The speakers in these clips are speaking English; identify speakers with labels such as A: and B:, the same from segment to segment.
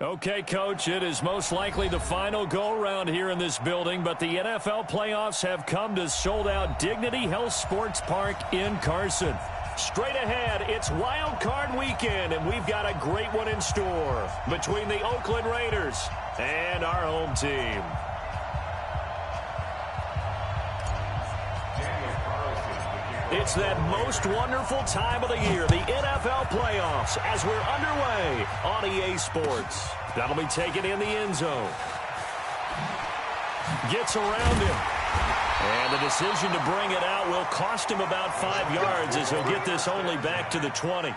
A: Okay, Coach, it is most likely the final go-around here in this building, but the NFL playoffs have come to sold-out Dignity Health Sports Park in Carson. Straight ahead, it's Wild Card Weekend, and we've got a great one in store between the Oakland Raiders and our home team. It's that most wonderful time of the year, the NFL playoffs, as we're underway on EA Sports. That'll be taken in the end zone. Gets around him. And the decision to bring it out will cost him about 5 yards as he'll get this only back to the 20.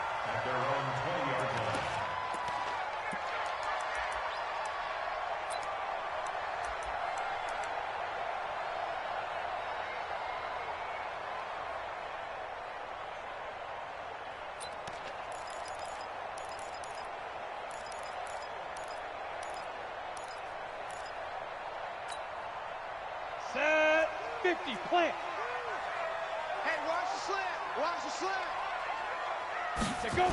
B: Set 50, plant.
C: Hey, watch the slant. Watch the slant.
B: To go.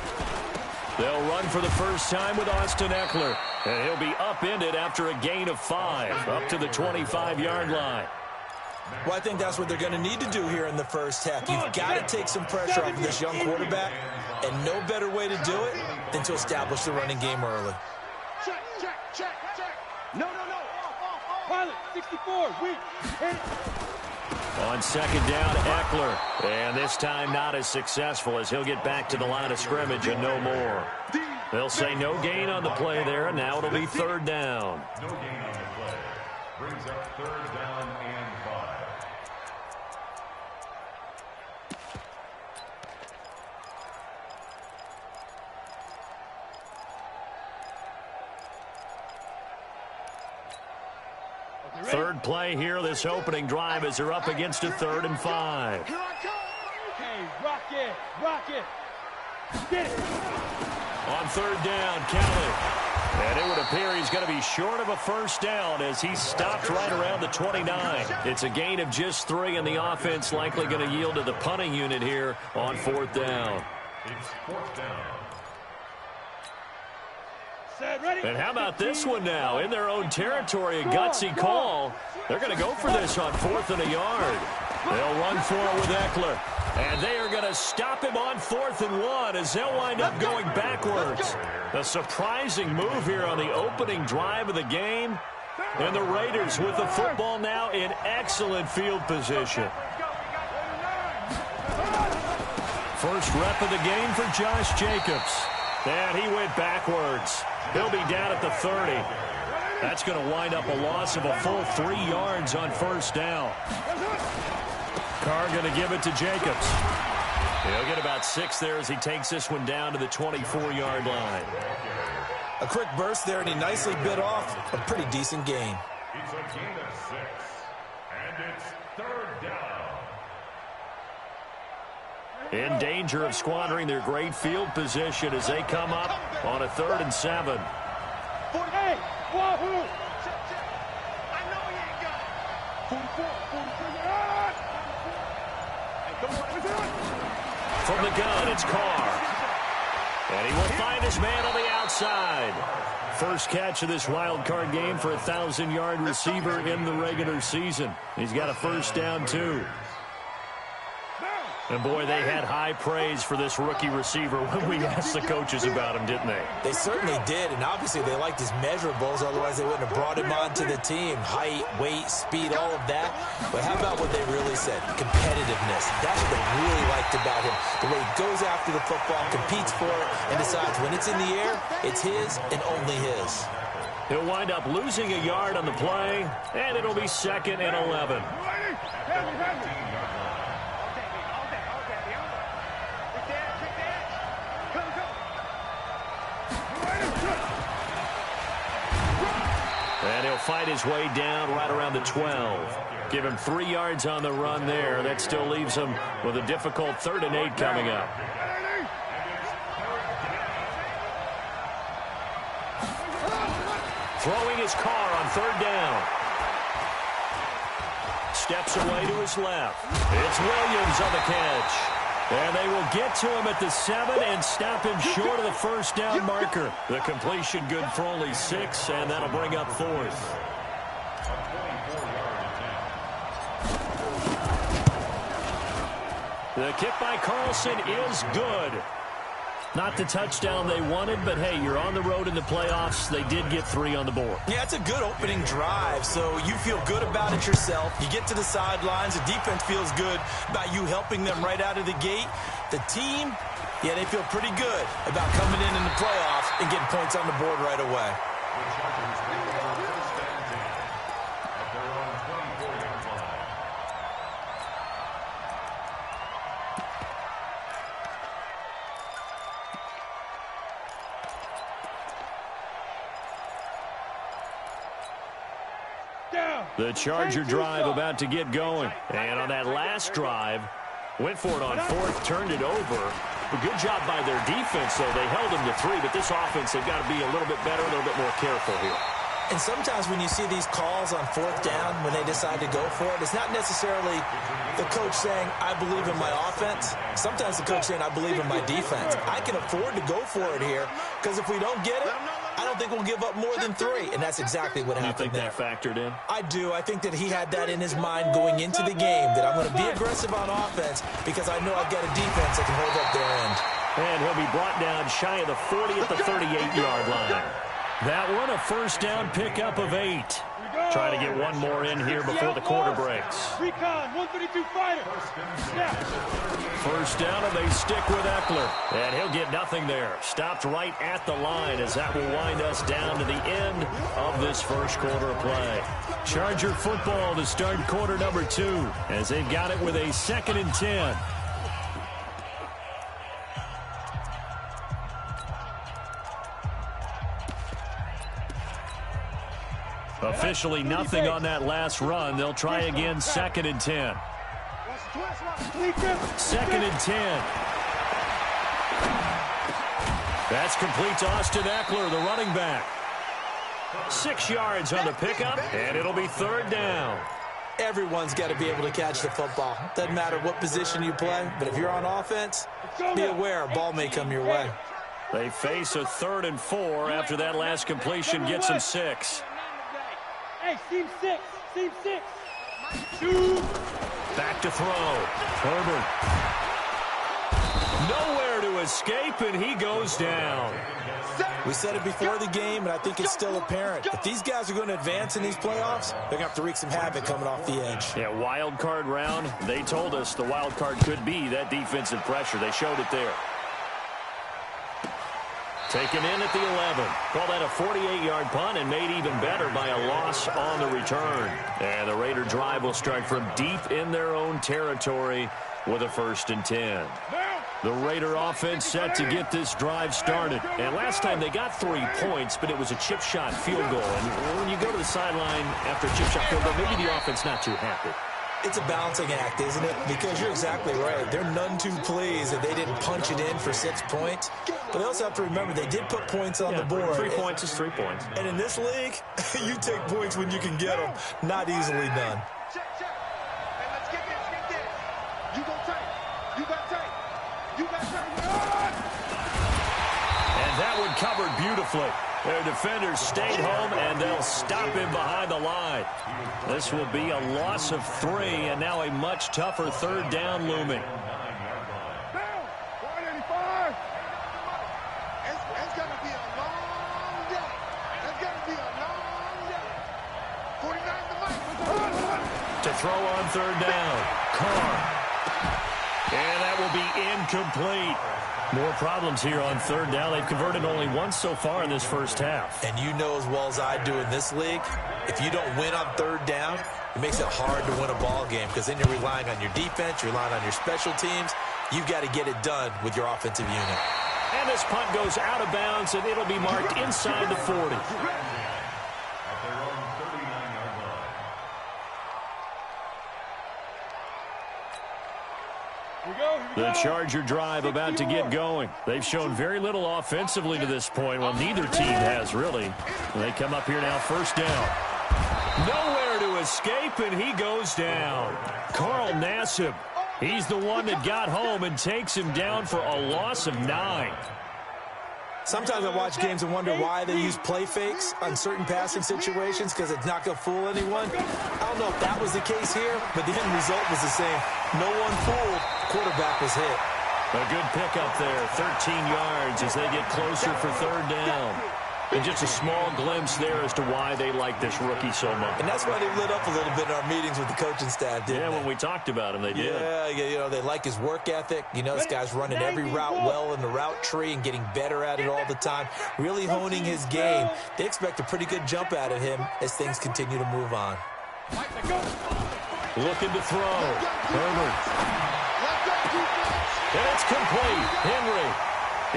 A: They'll run for the first time with Austin Eckler. And he'll be upended after a gain of 5, up to the 25-yard line.
D: Well, I think that's what they're going to need to do here in the first half. You've got to take some pressure off of this young quarterback, and no better way to do it than to establish the running game early.
C: Check, check, check, check. No, no, no.
B: Pilot, 64, weak. Hit it.
A: On second down, Eckler. And this time not as successful as he'll get back to the line of scrimmage and no more. They'll say no gain on the play there, and now it'll be third down.
E: No gain on the play. Brings up third down and 5.
A: Third play here, this opening drive, as they're up against a 3rd and 5.
C: Here I come.
B: Hey, rock it, rock it. Get it.
A: On third down, Kelly. And it would appear he's going to be short of a first down as he stopped right around the 29. It's a gain of just 3, and the offense likely going to yield to the punting unit here on 4th down.
E: It's 4th down.
B: Set, ready.
A: And how about this one now? In their own territory, a gutsy call. They're going to go for this on 4th and a yard. They'll run for it with Eckler. And they are going to stop him on 4th and 1 as they'll wind up going backwards. A surprising move here on the opening drive of the game. And the Raiders with the football now in excellent field position. First rep of the game for Josh Jacobs. And he went backwards. He'll be down at the 30. That's going to wind up a loss of a full 3 yards on first down. Carr going to give it to Jacobs. He'll get about 6 there as he takes this one down to the 24-yard line.
D: A quick burst there, and he nicely bit off a pretty decent gain.
E: It's a gain of 6. And it's third down.
A: In danger of squandering their great field position as they come up on a 3rd and 7.
B: Hey, wahoo.
C: I know he ain't got it.
B: 44, 43.
A: From the gun, it's Carr. And he will find his man on the outside. First catch of this wild card game for a 1,000-yard receiver in the regular season. He's got a first down, too. And, boy, they had high praise for this rookie receiver when we asked the coaches about him, didn't they?
D: They certainly did, and obviously they liked his measurables, otherwise they wouldn't have brought him onto the team. Height, weight, speed, all of that. But how about what they really said? Competitiveness. That's what they really liked about him. The way he goes after the football, competes for it, and decides when it's in the air, it's his and only his.
A: He'll wind up losing a yard on the play, and it'll be 2nd and 11. And he'll fight his way down right around the 12. Give him 3 yards on the run there. That still leaves him with a difficult 3rd and 8 coming up. Throwing his car on 3rd down. steps away to his left. It's Williams on the catch. And they will get to him at the 7 and stop him short of the first down marker. The completion good for only 6, and that'll bring up 4th. The kick by Carlson is good. Not the touchdown they wanted, but hey, you're on the road in the playoffs. They did get 3 on the board.
D: Yeah, it's a good opening drive, so you feel good about it yourself. You get to the sidelines. The defense feels good about you helping them right out of the gate. The team, yeah, they feel pretty good about coming in the playoffs and getting points on the board right away.
A: The Charger drive about to get going. And on that last drive, went for it on 4th, turned it over. A good job by their defense, though. They held them to 3, but this offense, they've got to be a little bit better, a little bit more careful here.
D: And sometimes when you see these calls on 4th down, when they decide to go for it, it's not necessarily the coach saying, I believe in my offense. Sometimes the coach saying, I believe in my defense. I can afford to go for it here, because if we don't get it, I don't think we'll give up more than 3, and that's exactly what happened there.
A: You think that factored in?
D: I do. I think that he had that in his mind going into the game, that I'm going to be aggressive on offense because I know I've got a defense that can hold up their end.
A: And he'll be brought down shy of the 40 at the 38-yard line. That one, a first down pickup of 8. Trying to get one more in here before the quarter breaks.
B: Recon, 132 fighter.
A: First down, and they stick with Eckler. And he'll get nothing there. Stopped right at the line as that will wind us down to the end of this first quarter of play. Charger football to start quarter number 2 as they've got it with a 2nd and 10. Officially nothing on that last run. They'll try again, 2nd and 10. 2nd and 10. That's complete to Austin Eckler, the running back. 6 yards on the pickup, and it'll be 3rd down.
D: Everyone's got to be able to catch the football. Doesn't matter what position you play, but if you're on offense, be aware a ball may come your way.
A: They face a 3rd and 4 after that last completion gets them 6.
B: Hey, team 6. Team 6. Shoot.
A: Back to throw. Herbert. Nowhere to escape, and he goes down.
D: We said it before the game, and I think it's still apparent. If these guys are going to advance in these playoffs, they're going to have to wreak some havoc coming off the edge.
A: Yeah, wild card round. They told us the wild card could be that defensive pressure. They showed it there. Taken in at the 11. Call that a 48-yard punt and made even better by a loss on the return. And the Raider drive will start from deep in their own territory with a 1st and 10. The Raider offense set to get this drive started. And last time they got 3 points, but it was a chip shot field goal. And when you go to the sideline after a chip shot field goal, maybe the offense not too happy.
D: It's a balancing act, isn't it? Because you're exactly right. They're none too pleased that they didn't punch it in for 6 points. But they also have to remember they did put points on the board.
A: 3 points is 3 points.
D: And in this league, you take points when you can get them. Not easily done.
C: Check. Hey, let's get this. You gon' take. You got take. You got take.
A: And that one covered beautifully. Their defenders stayed home, and they'll stop him behind the line. This will be a loss of 3, and now a much tougher 3rd down looming.
C: Down. 185. It's going to be a long day. It's going to be a long day. 49 to Mike.
A: To throw on 3rd down. Carr. And that will be incomplete. More problems here on 3rd down. They've converted only once so far in this first half.
D: And you know as well as I do in this league, if you don't win on 3rd down, it makes it hard to win a ball game because then you're relying on your defense, you're relying on your special teams. You've got to get it done with your offensive unit.
A: And this punt goes out of bounds, and it'll be marked inside the 40. The Charger drive about to get going. They've shown very little offensively to this point. Well, neither team has really. They come up here now, 1st down. Nowhere to escape, and he goes down. Carl Nassib, he's the one that got home and takes him down for a loss of 9.
D: Sometimes I watch games and wonder why they use play fakes on certain passing situations, because it's not going to fool anyone. I don't know if that was the case here, but the end result was the same. No one fooled. Quarterback was hit.
A: A good pickup there, 13 yards as they get closer for third down. And just a small glimpse there as to why they like this rookie so much.
D: And that's why they lit up a little bit in our meetings with the coaching staff, didn't they?
A: When we talked about him, they did.
D: Yeah, you know, they like his work ethic. You know, this guy's running every route well in the route tree and getting better at it all the time, really honing his game. They expect a pretty good jump out of him as things continue to move on.
A: Looking to throw. Herbert. And it's complete. Henry.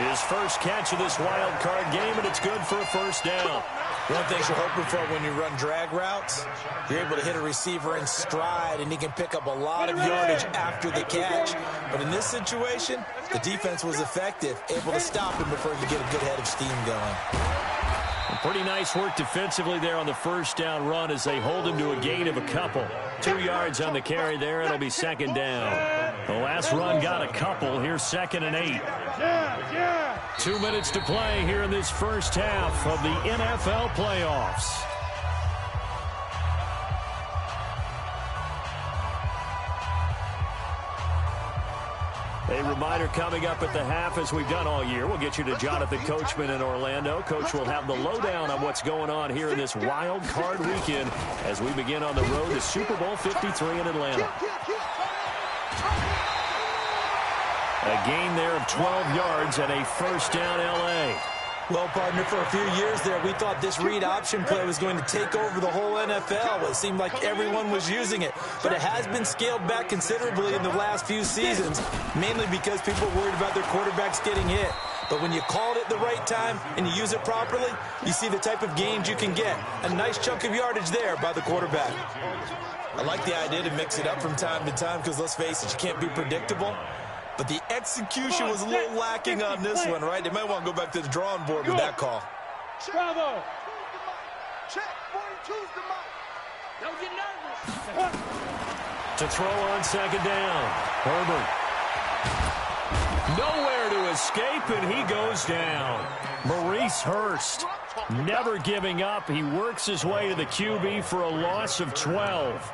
A: His first catch of this wild card game, and it's good for a first down.
D: One thing you're hoping for when you run drag routes, you're able to hit a receiver in stride, and he can pick up a lot of yardage after the catch. But in this situation, the defense was effective, able to stop him before he could get a good head of steam going.
A: Pretty nice work defensively there on the first down run as they hold him to a gain of a couple. 2 yards on the carry there. It'll be second down. The last run got a couple. Here's 2nd and 8. 2 minutes to play here in this first half of the NFL playoffs. A reminder coming up at the half, as we've done all year. We'll get you to Jonathan Coachman in Orlando. Coach will have the lowdown on what's going on here in this wild card weekend as we begin on the road to Super Bowl 53 in Atlanta. A gain there of 12 yards and a first down L.A.
D: Well, partner, for a few years there, we thought this read option play was going to take over the whole NFL. It seemed like everyone was using it, but it has been scaled back considerably in the last few seasons, mainly because people are worried about their quarterbacks getting hit. But when you call it at the right time and you use it properly, you see the type of gains you can get. A nice chunk of yardage there by the quarterback. I like the idea to mix it up from time to time because, let's face it, you can't be predictable. But the execution was a little lacking on this one, right? They might want to go back to the drawing board with that call.
B: Bravo.
C: Check. 42's the mark.
B: Don't get nervous.
A: To throw on second down. Herbert. Nowhere to escape, and he goes down. Maurice Hurst, never giving up. He works his way to the QB for a loss of 12.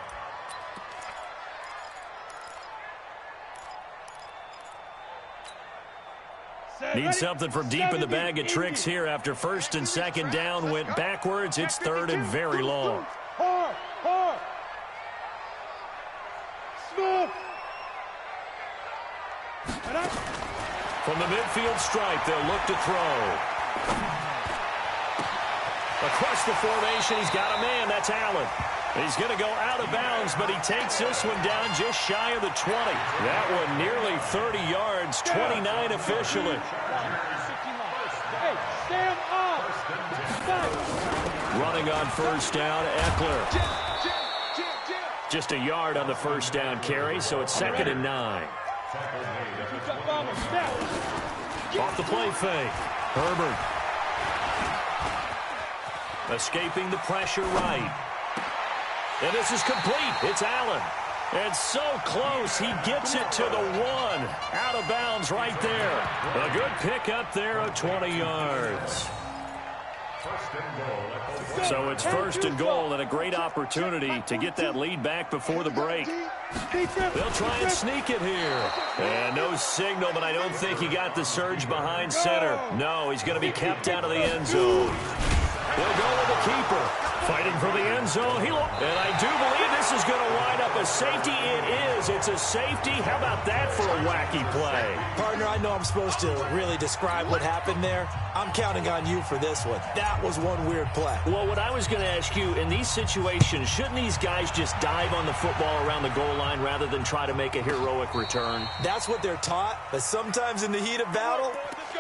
A: Need something from deep in the bag of tricks here after first and second down went backwards. It's third and very long.
B: Hard. Smooth.
A: From the midfield stripe, they'll look to throw. Across the formation, he's got a man. That's Allen. He's going to go out of bounds, but he takes this one down just shy of the 20. That one nearly 30 yards, 29 officially.
B: Hey, stand up.
A: Running on first down, Eckler. Just a yard on the first down carry, so it's 2nd and 9. Off the play fake. Herbert. Escaping the pressure right. And this is complete. It's Allen. And so close, he gets it to the 1. Out of bounds right there. A good pickup there of 20 yards. So it's 1st and goal and a great opportunity to get that lead back before the break. They'll try and sneak it here. And no signal, but I don't think he got the surge behind center. No, he's going to be kept out of the end zone. They'll go with the keeper. Fighting for the end zone. And I do believe this is going to wind up a safety. It is. It's a safety. How about that for a wacky play?
D: Partner, I know I'm supposed to really describe what happened there. I'm counting on you for this one. That was one weird play.
A: Well, what I was going to ask you, in these situations, shouldn't these guys just dive on the football around the goal line rather than try to make a heroic return?
D: That's what they're taught. But sometimes in the heat of battle,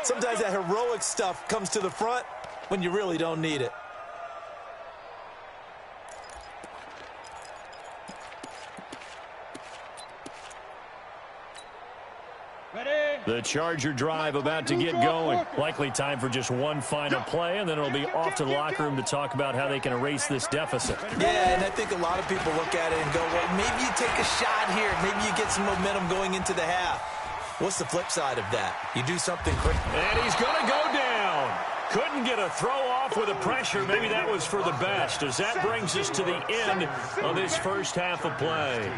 D: sometimes that heroic stuff comes to the front when you really don't need it.
A: The Charger drive about to get going. Likely time for just one final play, and then it'll be off to the locker room to talk about how they can erase this deficit.
D: Yeah, and I think a lot of people look at it and go, well, maybe you take a shot here. Maybe you get some momentum going into the half. What's the flip side of that? You do something quick.
A: And he's going to go down. Couldn't get a throw off with the pressure. Maybe that was for the best, as that brings us to the end of this first half of play.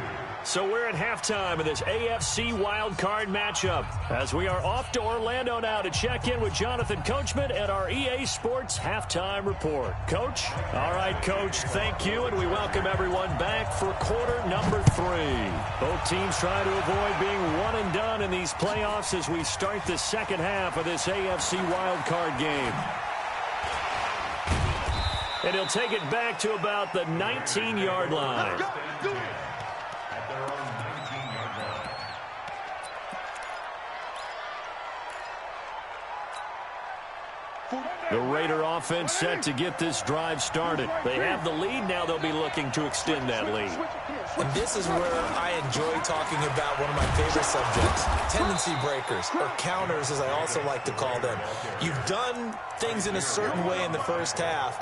A: So we're at halftime of this AFC wildcard matchup as we are off to Orlando now to check in with Jonathan Coachman at our EA Sports Halftime Report. Coach? All right, Coach, thank you, and we welcome everyone back for quarter number 3. Both teams trying to avoid being one and done in these playoffs as we start the second half of this AFC wildcard game. And he'll take it back to about the 19-yard line. The Raider offense set to get this drive started. They have the lead. Now they'll be looking to extend that lead.
D: And this is where I enjoy talking about one of my favorite subjects, tendency breakers, or counters as I also like to call them. You've done things in a certain way in the first half,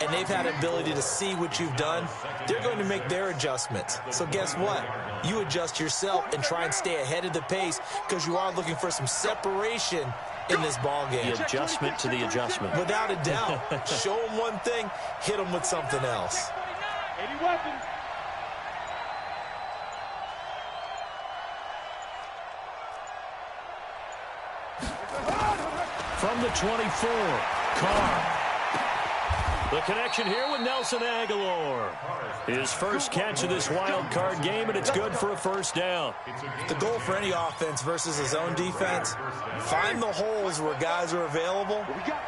D: and they've had an ability to see what you've done. They're going to make their adjustments. So guess what? You adjust yourself and try and stay ahead of the pace because you are looking for some separation in this ball game.
A: The adjustment to the adjustment.
D: Without a doubt. Show them one thing, hit them with something else.
B: 80 weapons.
A: From the 24, Carr. The connection here with Nelson Aguilar. His first catch of this wild card game, and it's good for a first down.
D: The goal for any offense versus his own defense, find the holes where guys are available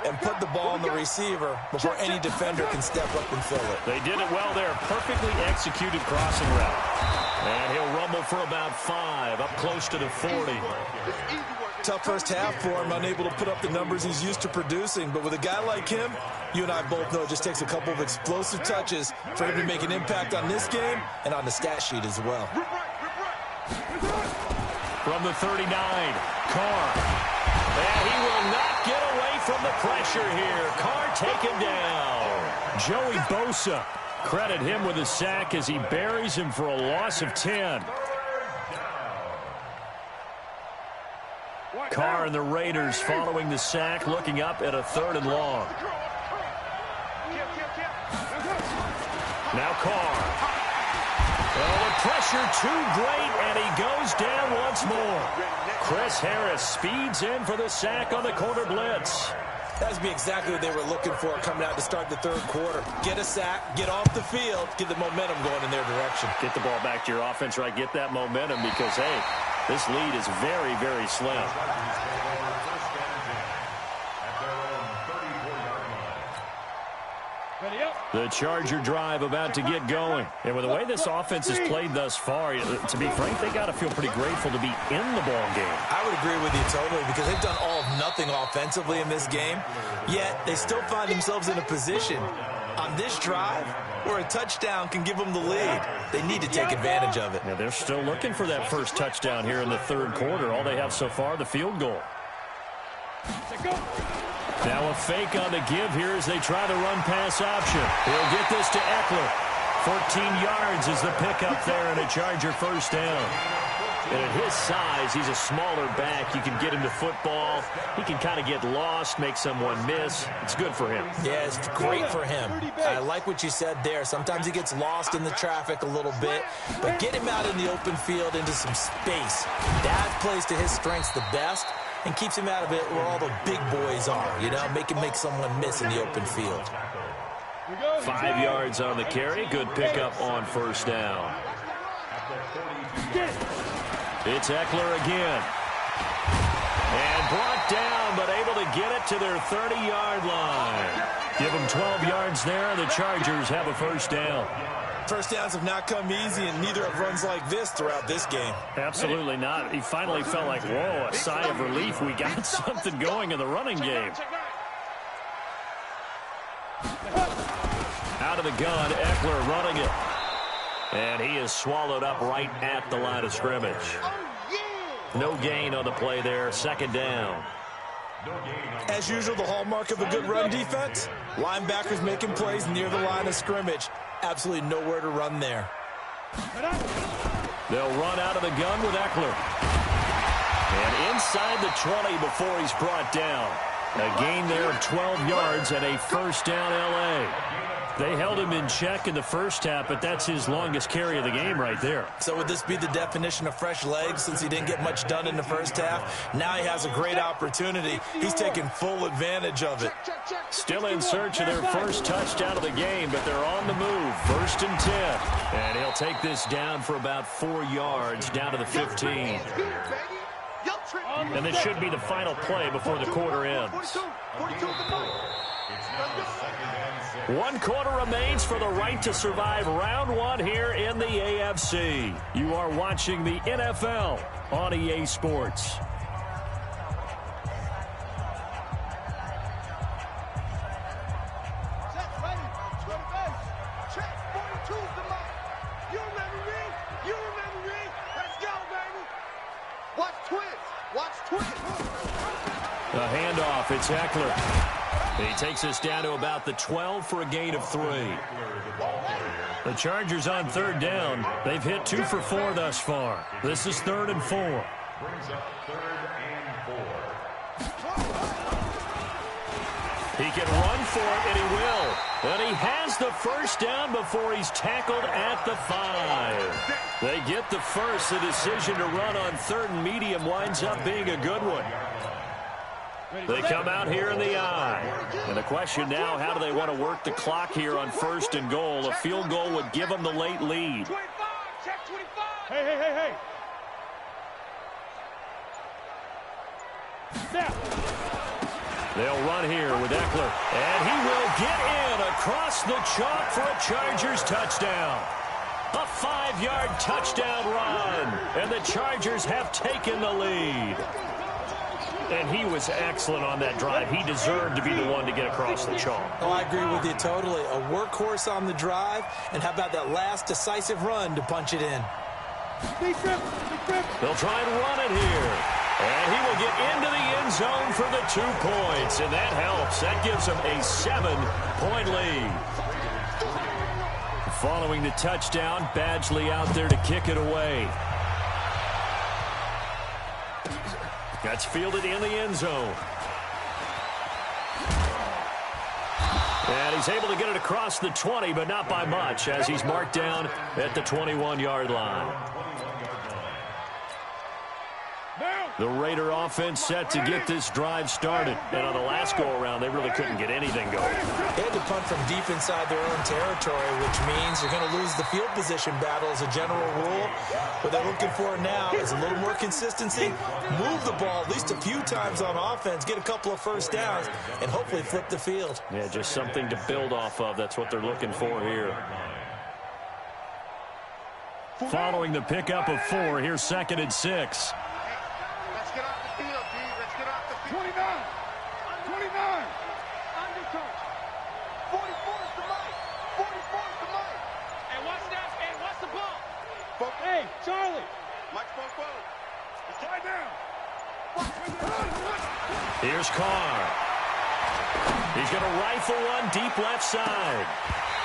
D: and put the ball on the receiver before any defender can step up and fill it.
A: They did it well there. Perfectly executed crossing route. And he'll rumble for about 5, up close to the 40.
D: Tough first half for him, unable to put up the numbers he's used to producing. But with a guy like him, you and I both know it just takes a couple of explosive touches for him to make an impact on this game and on the stat sheet as well.
A: From the 39, Carr. And he will not get away from the pressure here. Carr taken down. Joey Bosa. Credit him with a sack as he buries him for a loss of 10. Carr and the Raiders following the sack, looking up at a 3rd and long. Now Carr. Well, the pressure too great, and he goes down once more. Chris Harris speeds in for the sack on the corner blitz.
D: That would be exactly what they were looking for coming out to start the third quarter. Get a sack, get off the field, get the momentum going in their direction.
A: Get the ball back to your offense, right? Get that momentum because, hey, this lead is very, very slim. The Charger drive about to get going. And with the way this offense has played thus far, to be frank, they got to feel pretty grateful to be in the ball game.
D: I would agree with you totally because they've done all of nothing offensively in this game, yet they still find themselves in a position on this drive where a touchdown can give them the lead. They need to take advantage of it.
A: Yeah, they're still looking for that first touchdown here in the third quarter. All they have so far, the field goal. Now a fake on the give here as they try the run-pass option. He'll get this to Eckler. 14 yards is the pickup there and a Charger first down. And at his size, he's a smaller back. You can get him to football. He can kind of get lost, make someone miss. It's good for him.
D: Yeah, it's great for him. I like what you said there. Sometimes he gets lost in the traffic a little bit, but get him out in the open field into some space. That plays to his strengths the best and keeps him out of it where all the big boys are, you know, make someone miss in the open field.
A: 5 yards on the carry. Good pickup on first down. It's Eckler again. And brought down, but able to get it to their 30-yard line. Give them 12 yards there, and the Chargers have a first down.
D: First downs have not come easy, and neither have runs like this throughout this game.
A: Absolutely not. He finally felt like, whoa, a sigh of relief. We got something going in the running game. Out of the gun, Eckler running it. And he is swallowed up right at the line of scrimmage. No gain on the play there. Second down.
D: As usual, the hallmark of a good run defense, linebackers making plays near the line of scrimmage. Absolutely nowhere to run there.
A: They'll run out of the gun with Eckler. And inside the 20 before he's brought down. A gain there of 12 yards and a first down L.A. They held him in check in the first half, but that's his longest carry of the game right there.
D: So would this be the definition of fresh legs since he didn't get much done in the first half? Now he has a great opportunity. He's taking full advantage of it.
A: Still in search of their first touchdown of the game, but they're on the move. First and 10. And he'll take this down for about 4 yards, down to the 15. And this should be the final play before the quarter ends. 1 quarter remains for the right to survive round 1 here in the AFC. You are watching the NFL on EA Sports. The handoff, it's Eckler. He takes us down to about the 12 for a gain of 3. The Chargers on third down. They've hit 2 for 4 thus far. This is 3rd and 4.
E: Brings up 3rd and 4.
A: He can run for it, and he will. And he has the first down before he's tackled at the 5. They get the first. The decision to run on 3rd and medium winds up being a good one. They come out here in the eye. And the question now, how do they want to work the clock here on 1st and goal? A field goal would give them the late lead.
B: Hey.
A: They'll run here with Eckler. And he will get in across the chalk for a Chargers touchdown. A 5-yard touchdown run. And the Chargers have taken the lead. And he was excellent on that drive. He deserved to be the one to get across the chalk.
D: Oh, I agree with you totally. A workhorse on the drive. And how about that last decisive run to punch it in?
A: They'll try and run it here. And he will get into the end zone for the 2 points. And that helps. That gives him a 7-point lead. Following the touchdown, Badgley out there to kick it away. That's fielded in the end zone. And he's able to get it across the 20, but not by much, as he's marked down at the 21-yard line. The Raider offense set to get this drive started. And on the last go-around, they really couldn't get anything going.
D: They had to punt from deep inside their own territory, which means you're going to lose the field position battle as a general rule. What they're looking for now is a little more consistency, move the ball at least a few times on offense, get a couple of first downs, and hopefully flip the field.
A: Yeah, just something to build off of. That's what they're looking for here. Following the pickup of 4, here's 2nd and 6.
C: 29. Undercut. 44 is the mic. 44 is the mic.
B: And what's that? And what's the ball?
C: Hey, Charlie. Mike spoke well. It's tied down.
A: Here's Carr. He's going to rifle one deep left side.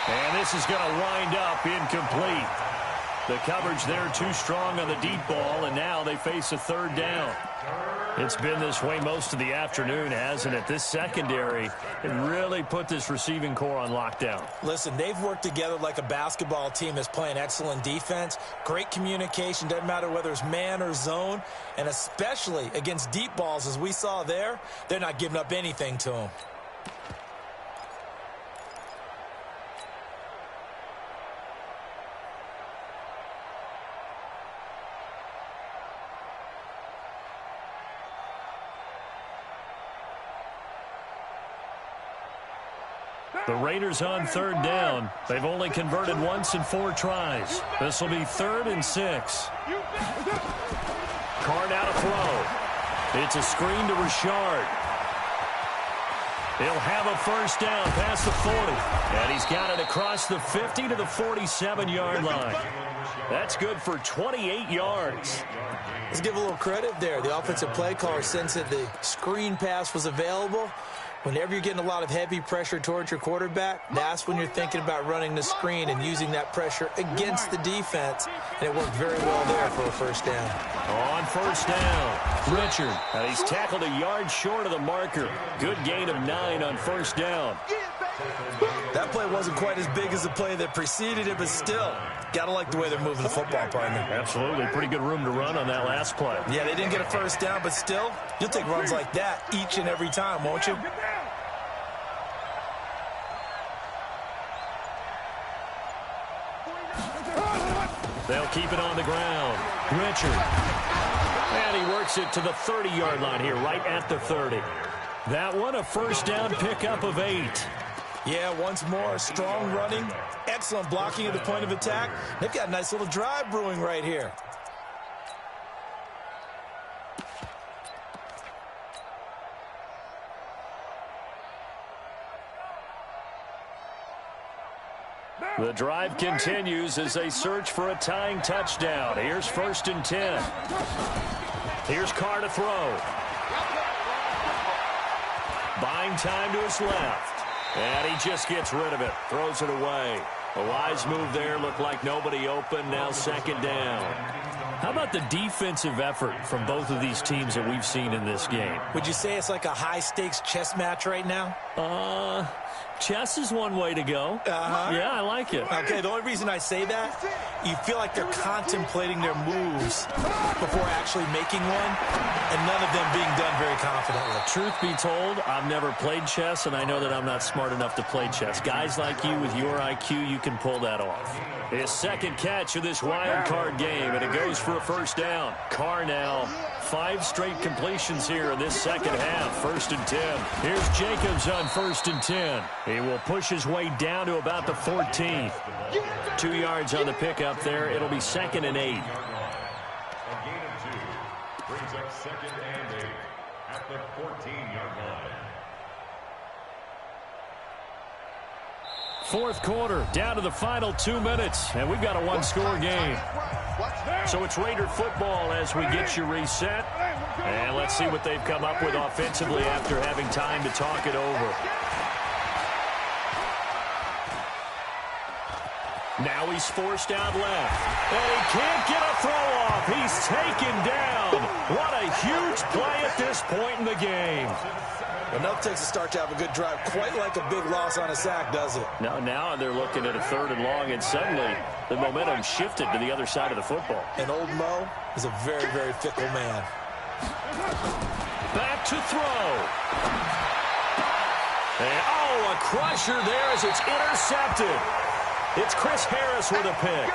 A: And this is going to wind up incomplete. The coverage there too strong on the deep ball, and now they face a 3rd down. It's been this way most of the afternoon, hasn't it? This secondary really put this receiving core on lockdown.
D: Listen, they've worked together like a basketball team that's playing excellent defense. Great communication, doesn't matter whether it's man or zone. And especially against deep balls, as we saw there, they're not giving up anything to them.
A: The Raiders on 3rd down. They've only converted once in 4 tries. This will be 3rd and 6. Carr now to throw. It's a screen to Richard. He'll have a first down past the 40. And he's got it across the 50 to the 47-yard line. That's good for 28 yards.
D: Let's give a little credit there. The offensive play caller sensed that the screen pass was available. Whenever you're getting a lot of heavy pressure towards your quarterback, that's when you're thinking about running the screen and using that pressure against the defense. And it worked very well there for a first down.
A: On first down, Richard. He's tackled a yard short of the marker. Good gain of 9 on first down.
D: That play wasn't quite as big as the play that preceded it, but still, got to like the way they're moving the football, partner.
A: Absolutely. Pretty good room to run on that last play.
D: Yeah, they didn't get a first down, but still, you'll take runs like that each and every time, won't you?
A: They'll keep it on the ground. Richard. And he works it to the 30-yard line here, right at the 30. That one, a first down pickup of 8.
D: Yeah, once more, strong running, excellent blocking at the point of attack. They've got a nice little drive brewing right here.
A: The drive continues as they search for a tying touchdown. Here's first and 10. Here's Carr to throw. Buying time to his left. And he just gets rid of it. Throws it away. A wise move there. Looked like nobody open. Now second down. How about the defensive effort from both of these teams that we've seen in this game?
D: Would you say it's like a high-stakes chess match right now?
A: Chess is one way to go. Yeah, I like it.
D: Okay, the only reason I say that, you feel like they're contemplating their moves before actually making one, and none of them being done very confidently.
A: Truth be told, I've never played chess, and I know that I'm not smart enough to play chess. Guys like you with your IQ, you can pull that off. His second catch of this wild card game, and it goes for a first down. Carr now, 5 straight completions here in this second half. First and 10. Here's Jacobs on first and 10. He will push his way down to about the 14. 2 yards on the pickup there. It'll be second and 8.
E: A gain of 2 brings up second and 8 at the 14-yard line.
A: Fourth quarter, down to the final 2 minutes, and we've got a one-score game. So it's Raider football as we get you reset. And let's see what they've come up with offensively after having time to talk it over. Now he's forced out left. And he can't get a throw off. He's taken down. What a huge play at this point in the game.
D: Enough takes a start to have a good drive. Quite like a big loss on a sack, does it?
A: Now they're looking at a 3rd and long, and suddenly the momentum shifted to the other side of the football.
D: And old Mo is a very, very fickle man.
A: Back to throw. And, a crusher there as it's intercepted. It's Chris Harris with a pick.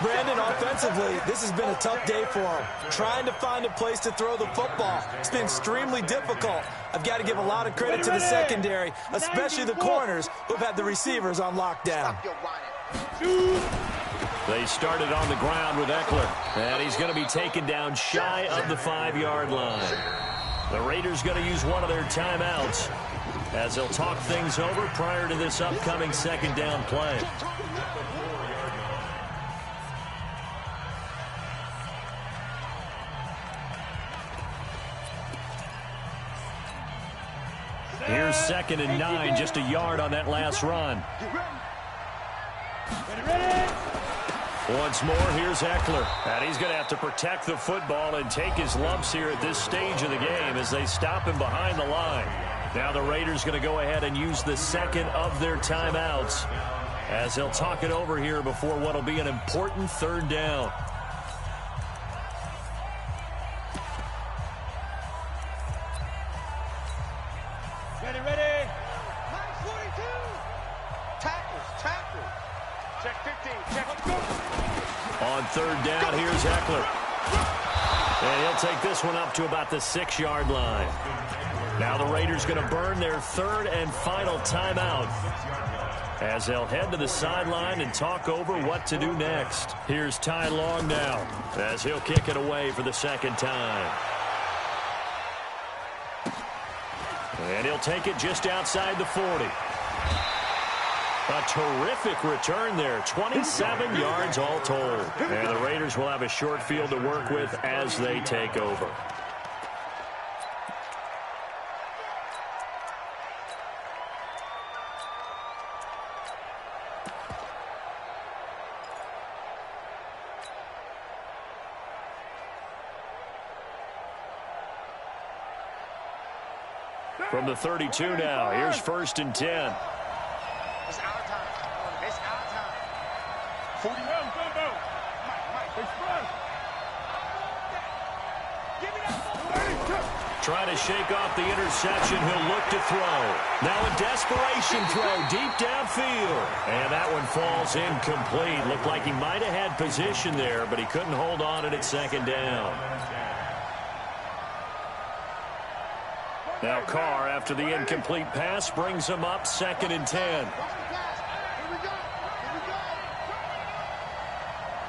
D: Brandon, offensively, this has been a tough day for him. Trying to find a place to throw the football. It's been extremely difficult. I've got to give a lot of credit to the secondary, especially the corners who've had the receivers on lockdown.
A: They started on the ground with Eckler, and he's going to be taken down shy of the 5-yard line. The Raiders going to use one of their timeouts as they'll talk things over prior to this upcoming second down play. Here's second and 9, just a yard on that last run. Once more, here's Eckler. And he's going to have to protect the football and take his lumps here at this stage of the game as they stop him behind the line. Now the Raiders going to go ahead and use the second of their timeouts as they'll talk it over here before what will be an important 3rd down.
B: Ready. 42. Tackles. Check 15. Check. Let's go.
A: On 3rd down, here's Eckler. And he'll take this one up to about the 6-yard line. Now the Raiders going to burn their 3rd and final timeout as they'll head to the sideline and talk over what to do next. Here's Ty Long now as he'll kick it away for the 2nd time. And he'll take it just outside the 40. A terrific return there. 27 yards all told. And the Raiders will have a short field to work with as they take over. From the 32 now, here's 1st and 10.
C: It's our time. It's our time. 40. Go. Mike, express. Give me that.
A: Trying to shake off the interception. He'll look to throw. Now a desperation throw deep downfield. And that one falls incomplete. Looked like he might have had position there, but he couldn't hold on at 2nd down. Now Carr, after the incomplete pass, brings him up 2nd and 10.
C: Here we go.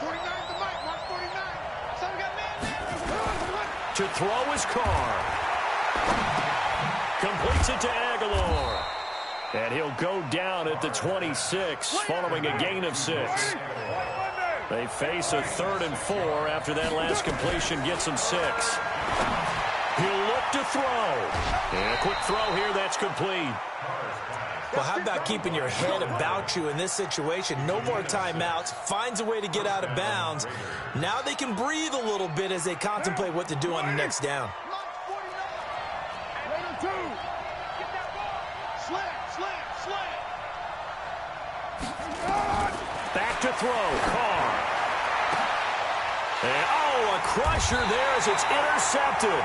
C: 49 to Mike. Mark 49. Someone got man.
A: To throw is Carr. Completes it to Aguilar. And he'll go down at the 26, following a gain of 6. They face a 3rd and 4 after that last completion gets him 6. He'll look to throw. And a quick throw here, that's complete.
D: Well, how about keeping your head about you in this situation? No more timeouts. Finds a way to get out of bounds. Now they can breathe a little bit as they contemplate what to do on the next down.
A: Back to throw. Carr. And, a crusher there as it's intercepted.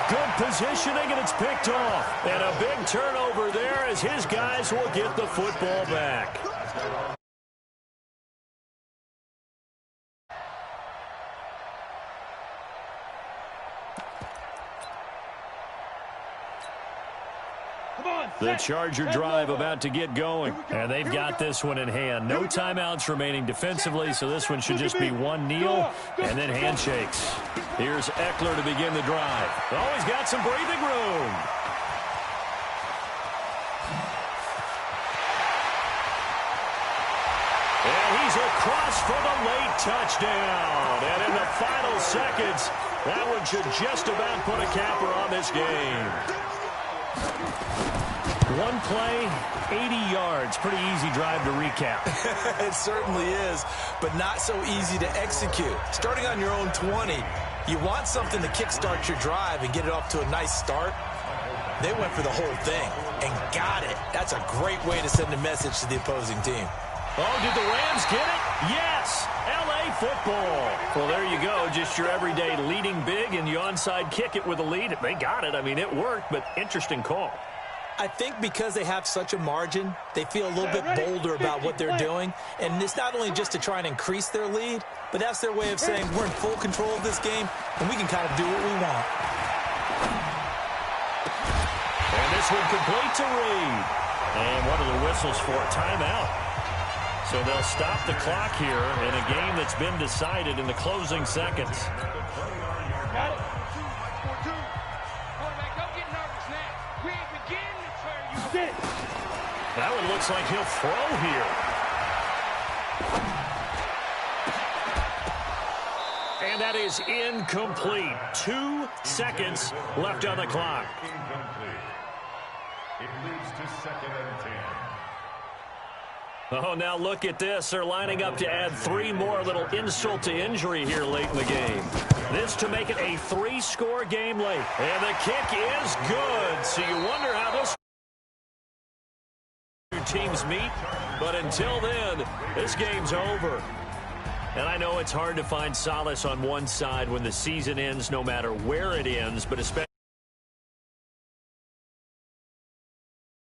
A: Good positioning, and it's picked off. And a big turnover there as his guys will get the football back. The Charger drive about to get going, and they've got this one in hand. No timeouts remaining defensively, so this one should just be one kneel and then handshakes. Here's Eckler to begin the drive. Oh, he's got some breathing room. And he's across for the late touchdown. And in the final seconds, that one should just about put a capper on this game. One play, 80 yards. Pretty easy drive to recap.
D: It certainly is, but not so easy to execute. Starting on your own 20, you want something to kickstart your drive and get it off to a nice start. They went for the whole thing and got it. That's a great way to send a message to the opposing team.
A: Oh, did the Rams get it? Yes! L.A. football. Well, there you go. Just your everyday leading big, and you onside kick it with a lead. They got it. I mean, it worked, but interesting call.
D: I think because they have such a margin, they feel a little bit bolder about what they're doing. And it's not only just to try and increase their lead, but that's their way of saying we're in full control of this game, and we can kind of do what we want.
A: And this one complete to Reed. And what are the whistles for? Timeout. So they'll stop the clock here in a game that's been decided in the closing seconds.
B: Got it. 4-2. Quarterback, don't get nervous now. We ain't beginning to turn you. Sit.
A: That one looks like he'll throw here. And that is incomplete. 2 seconds left on the clock.
E: Incomplete. It moves to 2nd and 10.
A: Oh, now look at this. They're lining up to add 3 more. Little insult to injury here late in the game. This to make it a 3-score game late. And the kick is good. So you wonder how those two teams meet. But until then, this game's over. And I know it's hard to find solace on one side when the season ends, no matter where it ends, but especially